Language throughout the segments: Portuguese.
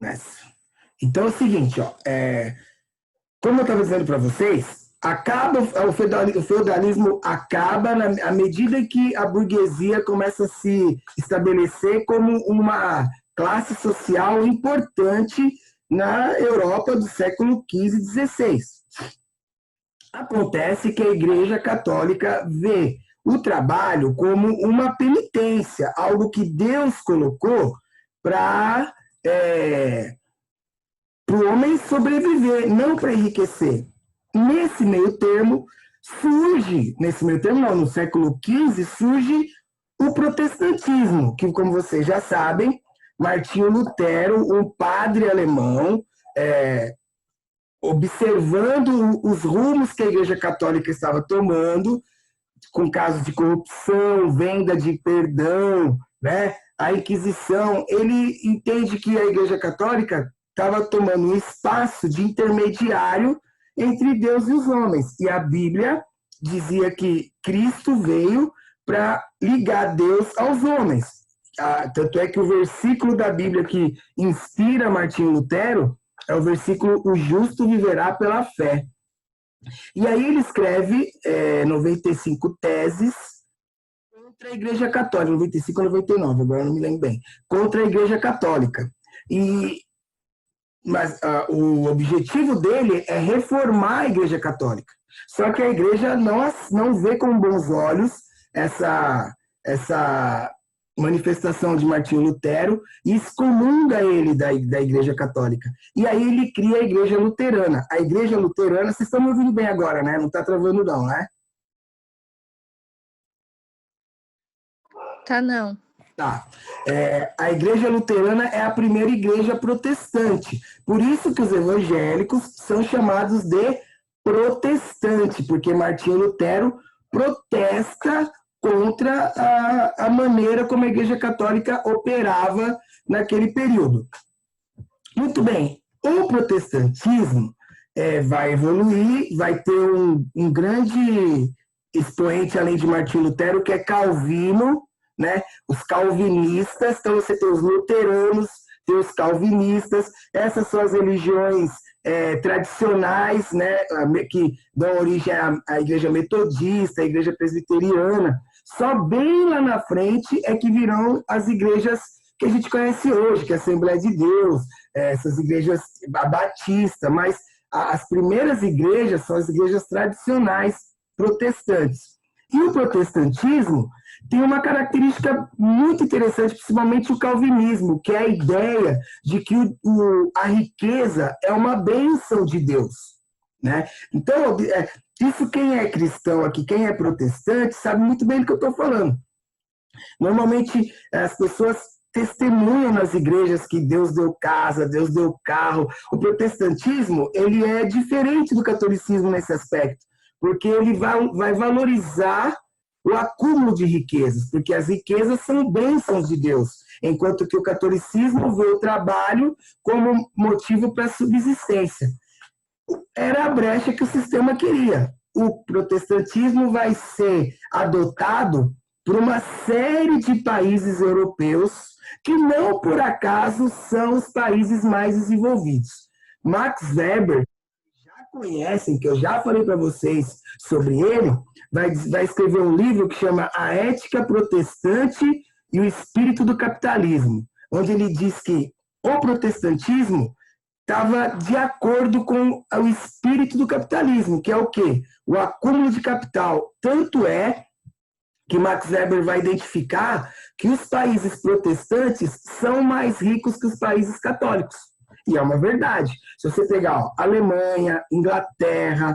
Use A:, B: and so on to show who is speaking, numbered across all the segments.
A: Né? Então é o seguinte, ó, como eu estava dizendo para vocês, o feudalismo acaba à medida que a burguesia começa a se estabelecer como uma classe social importante na Europa do século XV e XVI. Acontece que a Igreja Católica vê o trabalho como uma penitência, algo que Deus colocou para o homem sobreviver, não para enriquecer. Nesse meio termo não, no século XV, surge o protestantismo, que, como vocês já sabem, Martinho Lutero, um padre alemão, observando os rumos que a Igreja Católica estava tomando, com casos de corrupção, venda de perdão, né? A Inquisição, ele entende que a Igreja Católica estava tomando um espaço de intermediário entre Deus e os homens. E a Bíblia dizia que Cristo veio para ligar Deus aos homens. Tanto é que o versículo da Bíblia que inspira Martinho Lutero é o versículo: o justo viverá pela fé. E aí ele escreve 95 teses contra a Igreja Católica, 95 ou 99, agora não me lembro bem, contra a Igreja Católica. Mas o objetivo dele é reformar a Igreja Católica. Só que a Igreja não vê com bons olhos essa manifestação de Martinho Lutero e excomunga ele da Igreja Católica. E aí ele cria a Igreja Luterana. A Igreja Luterana, vocês estão me ouvindo bem agora, né? Não está travando não, né?
B: Tá, não.
A: Tá. A Igreja Luterana é a primeira igreja protestante. Por isso que os evangélicos são chamados de protestante, porque Martinho Lutero protesta contra a maneira como a Igreja Católica operava naquele período. Muito bem, o protestantismo vai evoluir, vai ter um grande expoente, além de Martinho Lutero, que é Calvino, né? Os calvinistas. Então você tem os luteranos, tem os calvinistas, essas são as religiões tradicionais, né? Que dão origem à igreja metodista, à igreja presbiteriana. Só bem lá na frente é que virão as igrejas que a gente conhece hoje, que é a Assembleia de Deus, essas igrejas batistas, mas as primeiras igrejas são as igrejas tradicionais protestantes. E o protestantismo tem uma característica muito interessante, principalmente o calvinismo, que é a ideia de que a riqueza é uma bênção de Deus, né? Então, isso quem é cristão aqui, quem é protestante, sabe muito bem do que eu estou falando. Normalmente, as pessoas testemunham nas igrejas que Deus deu casa, Deus deu carro. O protestantismo, ele é diferente do catolicismo nesse aspecto, porque ele vai valorizar o acúmulo de riquezas, porque as riquezas são bênçãos de Deus, enquanto que o catolicismo vê o trabalho como motivo para a subsistência. Era a brecha que o sistema queria. O protestantismo vai ser adotado por uma série de países europeus que não por acaso são os países mais desenvolvidos. Max Weber, conhecem, que eu já falei para vocês sobre ele, vai escrever um livro que chama A Ética Protestante e o Espírito do Capitalismo, onde ele diz que o protestantismo estava de acordo com o espírito do capitalismo, que é o quê? O acúmulo de capital. Tanto é que Max Weber vai identificar que os países protestantes são mais ricos que os países católicos. E é uma verdade. Se você pegar Alemanha, Inglaterra,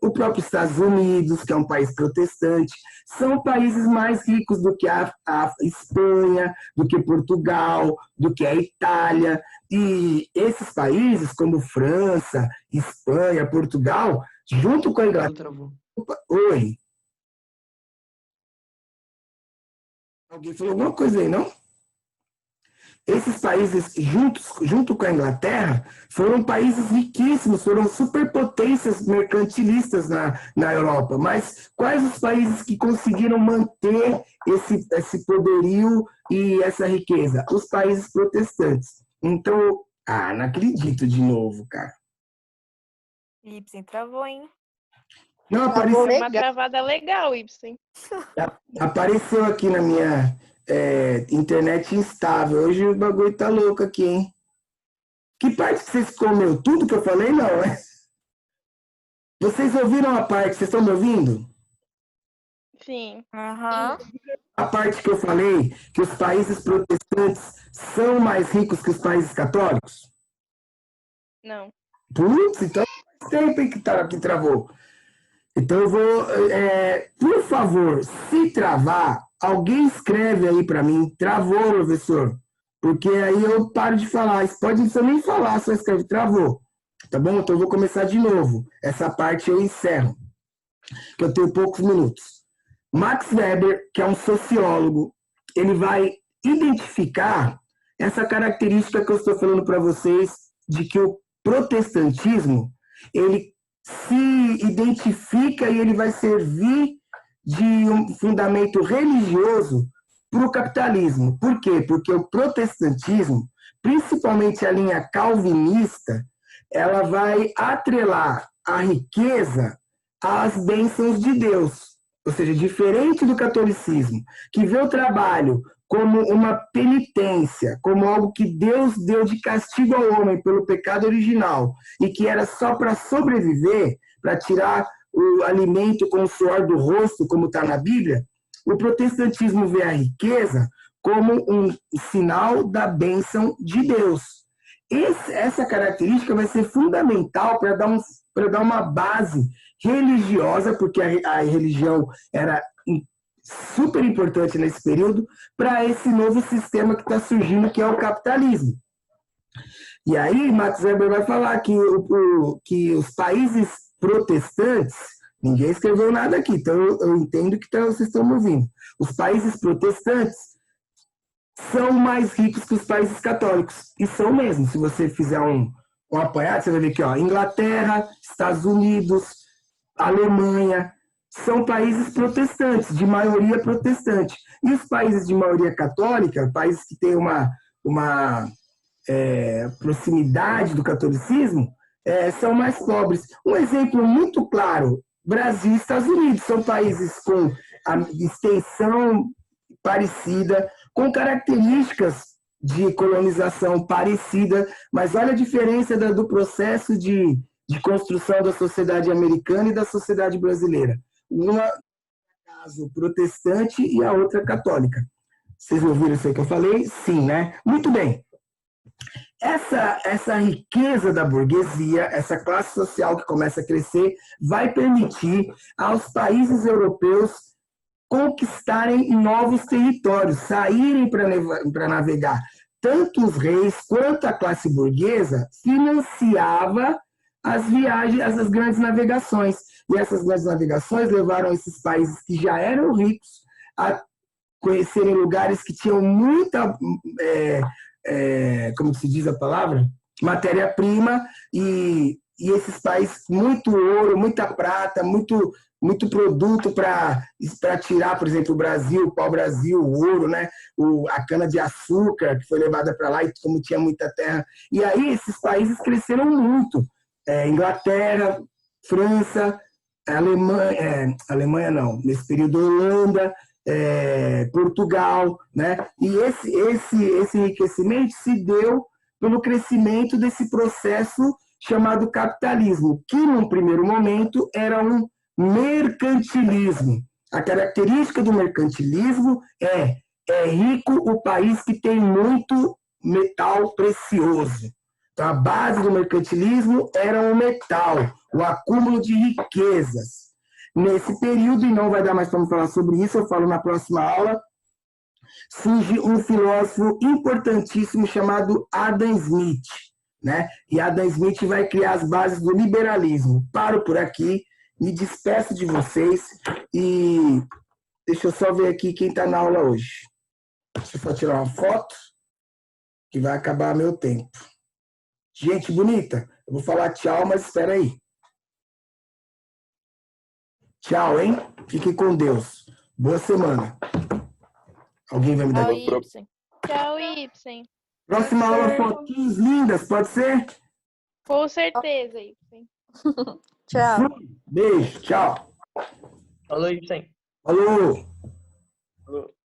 A: o próprio Estados Unidos, que é um país protestante, são países mais ricos do que a Espanha, do que Portugal, do que a Itália. E esses países, como França, Espanha, Portugal, junto com a Inglaterra... Oi? Alguém falou alguma coisa aí, não? Esses países, junto com a Inglaterra, foram países riquíssimos, foram superpotências mercantilistas na Europa. Mas quais os países que conseguiram manter esse poderio e essa riqueza? Os países protestantes. Então, não acredito de novo, cara.
B: Ibsen travou, hein?
A: Não,
C: Travou
A: apareceu,
C: uma travada legal, Ibsen.
A: apareceu aqui na minha internet instável. Hoje o bagulho tá louco aqui, hein? Que parte que vocês comeu? Tudo que eu falei, não, né? Vocês ouviram a parte? Vocês estão me ouvindo?
C: Sim.
B: Aham.
A: A parte que eu falei que os países protestantes são mais ricos que os países católicos?
C: Não.
A: Putz, então faz tempo hein, que travou. Então eu vou, por favor, se travar, alguém escreve aí para mim, travou, professor, porque aí eu paro de falar. Isso pode não nem falar, só escreve travou, tá bom? Então eu vou começar de novo. Essa parte eu encerro, que eu tenho poucos minutos. Max Weber, que é um sociólogo, ele vai identificar essa característica que eu estou falando para vocês de que o protestantismo ele se identifica e ele vai servir de um fundamento religioso para o capitalismo. Por quê? Porque o protestantismo, principalmente a linha calvinista, ela vai atrelar a riqueza às bênçãos de Deus. Ou seja, diferente do catolicismo, que vê o trabalho como uma penitência, como algo que Deus deu de castigo ao homem pelo pecado original, e que era só para sobreviver, para tirar o alimento com o suor do rosto, como está na Bíblia, o protestantismo vê a riqueza como um sinal da bênção de Deus. Essa característica vai ser fundamental para dar uma base religiosa, porque a religião era super importante nesse período, para esse novo sistema que está surgindo, que é o capitalismo. E aí, Max Weber vai falar que os países protestantes, ninguém escreveu nada aqui, então eu entendo que vocês estão me ouvindo. Os países protestantes são mais ricos que os países católicos. E são mesmo. Se você fizer um apanhado, você vai ver que Inglaterra, Estados Unidos, Alemanha, são países protestantes, de maioria protestante. E os países de maioria católica, países que têm uma proximidade do catolicismo, são mais pobres. Um exemplo muito claro, Brasil e Estados Unidos, são países com a extensão parecida, com características de colonização parecida, mas olha a diferença do processo de construção da sociedade americana e da sociedade brasileira. Uma, caso, protestante e a outra católica. Vocês ouviram isso aí que eu falei? Sim, né? Muito bem. Essa riqueza da burguesia, essa classe social que começa a crescer, vai permitir aos países europeus conquistarem novos territórios, saírem para navegar. Tanto os reis quanto a classe burguesa financiava as viagens, as grandes navegações. E essas grandes navegações levaram esses países que já eram ricos a conhecerem lugares que tinham muita, como se diz a palavra? Matéria-prima, e esses países, muito ouro, muita prata, muito produto para tirar, por exemplo, o Brasil, o pau-brasil, o ouro, né? A cana-de-açúcar, que foi levada para lá, e como tinha muita terra. E aí esses países cresceram muito. Inglaterra, França, Alemanha não, nesse período Holanda, Portugal, né? E esse enriquecimento se deu pelo crescimento desse processo chamado capitalismo, que num primeiro momento era um mercantilismo. A característica do mercantilismo é rico o país que tem muito metal precioso. Então, a base do mercantilismo era o metal, o acúmulo de riquezas. Nesse período, e não vai dar mais para me falar sobre isso, eu falo na próxima aula, surge um filósofo importantíssimo chamado Adam Smith, né? E Adam Smith vai criar as bases do liberalismo. Paro por aqui, me despeço de vocês e deixa eu só ver aqui quem está na aula hoje. Deixa eu só tirar uma foto, que vai acabar meu tempo. Gente bonita, eu vou falar tchau, mas espera aí. Tchau, hein? Fiquem com Deus. Boa semana. Alguém vai me dar...
C: Tchau, Ibsen.
A: Próxima aula,
B: Certo.
A: fotinhos lindas, pode ser?
C: Com certeza, Ibsen.
B: Tchau.
A: Beijo, tchau.
D: Falou, Ibsen.
A: Falou!
D: Falou.